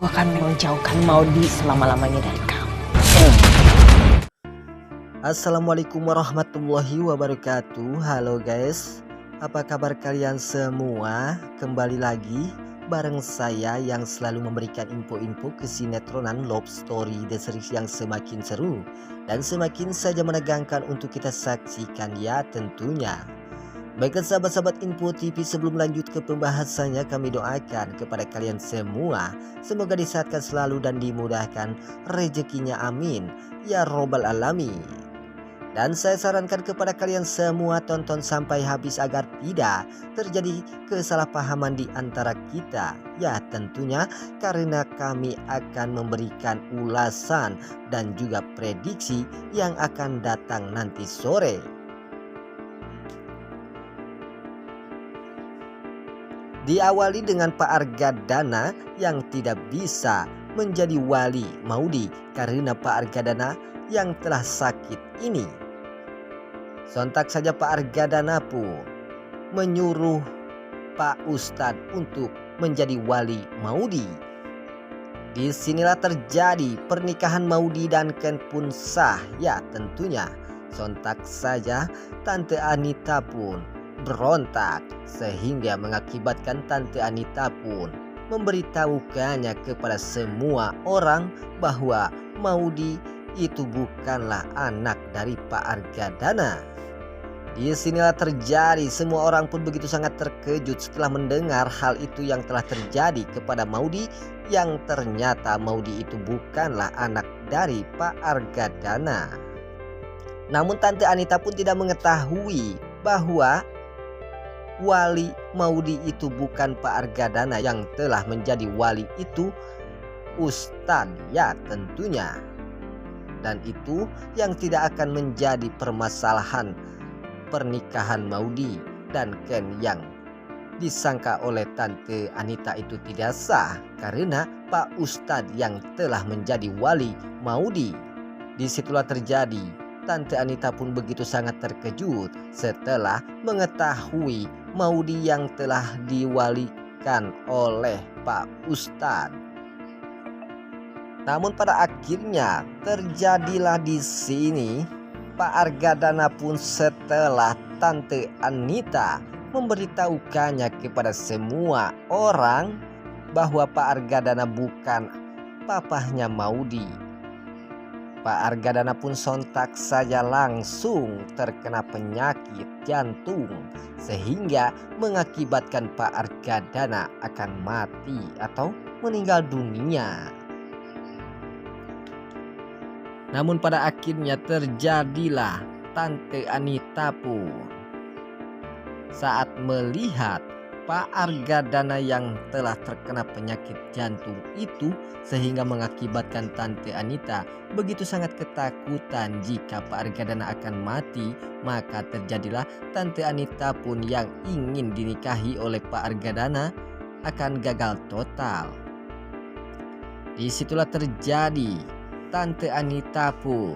Aku akan menjauhkan Maudi selama-lamanya dari kamu. Assalamualaikum warahmatullahi wabarakatuh. Halo guys, apa kabar kalian semua? Kembali lagi bareng saya yang selalu memberikan info-info kesinetronan love story The Series yang semakin seru dan semakin saja menegangkan untuk kita saksikan ya tentunya. Baiklah sahabat-sahabat Info TV, sebelum lanjut ke pembahasannya, kami doakan kepada kalian semua semoga disehatkan selalu dan dimudahkan rezekinya, amin ya robbal alamin. Dan saya sarankan kepada kalian semua tonton sampai habis agar tidak terjadi kesalahpahaman di antara kita. Ya tentunya karena kami akan memberikan ulasan dan juga prediksi yang akan datang nanti sore. Diawali dengan Pak Argadana yang tidak bisa menjadi wali Maudi karena Pak Argadana yang telah sakit ini. Sontak saja Pak Argadana pun menyuruh Pak Ustadz untuk menjadi wali Maudi. Disinilah terjadi pernikahan Maudi dan Ken pun sah ya tentunya. Sontak saja Tante Anita pun berontak sehingga mengakibatkan Tante Anita pun memberitahukannya kepada semua orang bahwa Maudi itu bukanlah anak dari Pak Argadana. Disinilah terjadi, semua orang pun begitu sangat terkejut setelah mendengar hal itu yang telah terjadi kepada Maudi, yang ternyata Maudi itu bukanlah anak dari Pak Argadana. Namun Tante Anita pun tidak mengetahui bahwa wali Maudi itu bukan Pak Argadana, yang telah menjadi wali itu Ustadz ya tentunya. Dan itu yang tidak akan menjadi permasalahan pernikahan Maudi dan Ken yang disangka oleh Tante Anita itu tidak sah karena Pak Ustadz yang telah menjadi wali Maudi. Disitulah terjadi, Tante Anita pun begitu sangat terkejut setelah mengetahui Maudi yang telah diwalikan oleh Pak Ustadz. Namun pada akhirnya terjadilah di sini, Pak Argadana pun setelah Tante Anita memberitahukannya kepada semua orang bahwa Pak Argadana bukan papahnya Maudi. Pak Argadana pun sontak saja langsung terkena penyakit jantung sehingga mengakibatkan Pak Argadana akan mati atau meninggal dunia. Namun pada akhirnya terjadilah Tante Anita pun saat melihat Pak Argadana yang telah terkena penyakit jantung itu sehingga mengakibatkan Tante Anita begitu sangat ketakutan jika Pak Argadana akan mati, maka terjadilah Tante Anita pun yang ingin dinikahi oleh Pak Argadana akan gagal total. Disitulah terjadi Tante Anita pun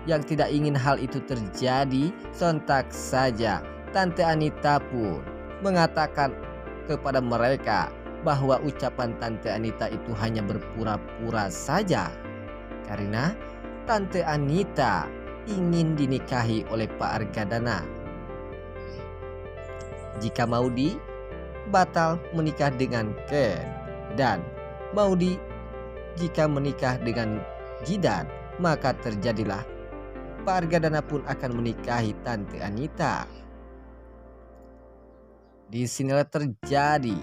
yang tidak ingin hal itu terjadi, sontak saja Tante Anita pun mengatakan kepada mereka bahwa ucapan Tante Anita itu hanya berpura-pura saja karena Tante Anita ingin dinikahi oleh Pak Argadana. Jika Maudi batal menikah dengan Ken dan Maudi jika menikah dengan Jidan, maka terjadilah Pak Argadana pun akan menikahi Tante Anita. Disinilah terjadi,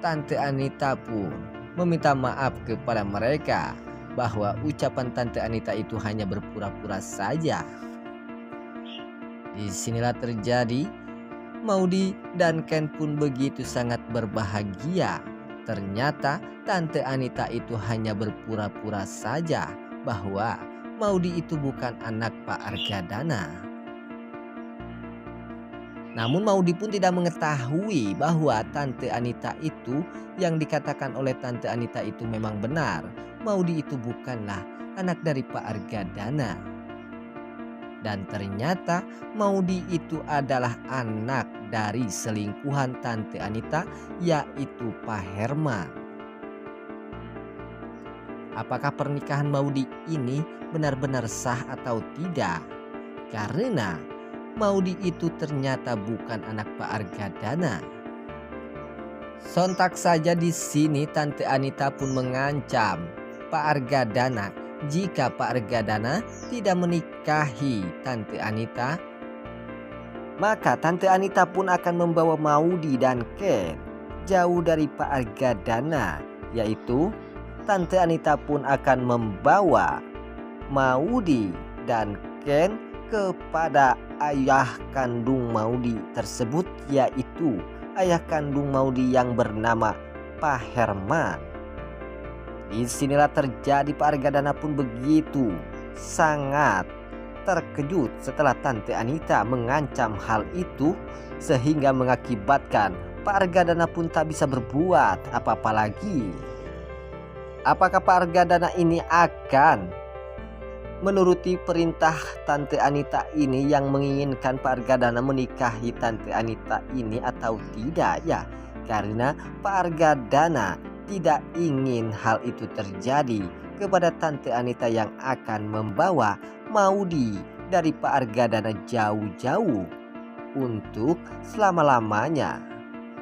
Tante Anita pun meminta maaf kepada mereka bahwa ucapan Tante Anita itu hanya berpura-pura saja. Disinilah terjadi, Maudi dan Ken pun begitu sangat berbahagia. Ternyata Tante Anita itu hanya berpura-pura saja bahwa Maudi itu bukan anak Pak Argadana. Namun Maudi pun tidak mengetahui bahwa Tante Anita itu, yang dikatakan oleh Tante Anita itu memang benar. Maudi itu bukanlah anak dari Pak Argadana. Dan ternyata Maudi itu adalah anak dari selingkuhan Tante Anita, yaitu Pak Herman. apakah pernikahan Maudy ini benar-benar sah atau tidak? Karena Maudy itu ternyata bukan anak Pak Argadana. Sontak saja di sini Tante Anita pun mengancam Pak Argadana jika Pak Argadana tidak menikahi Tante Anita, maka Tante Anita pun akan membawa Maudy dan Ken jauh dari Pak Argadana, yaitu Tante Anita pun akan membawa Maudy dan Ken kepada ayah kandung Maudy tersebut, yaitu ayah kandung Maudy yang bernama Pak Herman. Disinilah terjadi Pak Argadana pun begitu sangat terkejut setelah Tante Anita mengancam hal itu, sehingga mengakibatkan Pak Argadana pun tak bisa berbuat apa-apa lagi. Apakah Pak Argadana ini akan menuruti perintah Tante Anita ini yang menginginkan Pak Argadana menikahi Tante Anita ini atau tidak ya? Karena Pak Argadana tidak ingin hal itu terjadi kepada Tante Anita yang akan membawa Maudy dari Pak Argadana jauh-jauh untuk selama-lamanya.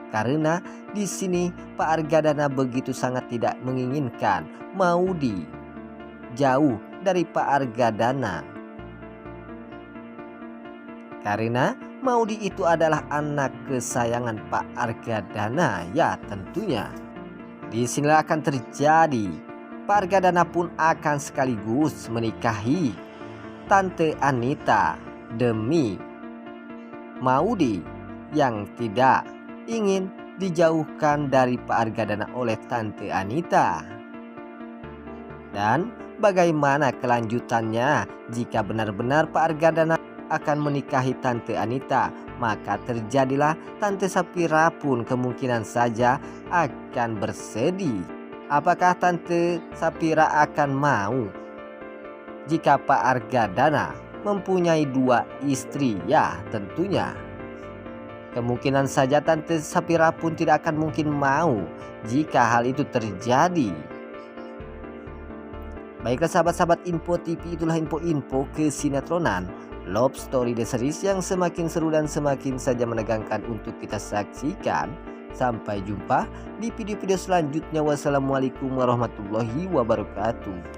Karena di sini Pak Argadana begitu sangat tidak menginginkan Maudy jauh dari Pak Argadana. Karena Maudy itu adalah anak kesayangan Pak Argadana ya tentunya. Disinilah akan terjadi Pak Argadana pun akan sekaligus menikahi Tante Anita demi Maudy yang tidak ingin dijauhkan dari Pak Argadana oleh Tante Anita. Dan bagaimana kelanjutannya jika benar-benar Pak Argadana akan menikahi Tante Anita? Maka terjadilah Tante Sapira pun kemungkinan saja akan bersedih. Apakah Tante Sapira akan mau jika Pak Argadana mempunyai 2 istri? Ya tentunya kemungkinan saja Tante Sapira pun tidak akan mungkin mau jika hal itu terjadi. Baiklah sahabat-sahabat Info TV, itulah info-info kesinetronan Love Story The Series yang semakin seru dan semakin saja menegangkan untuk kita saksikan. Sampai jumpa di video-video selanjutnya. Wassalamualaikum warahmatullahi wabarakatuh.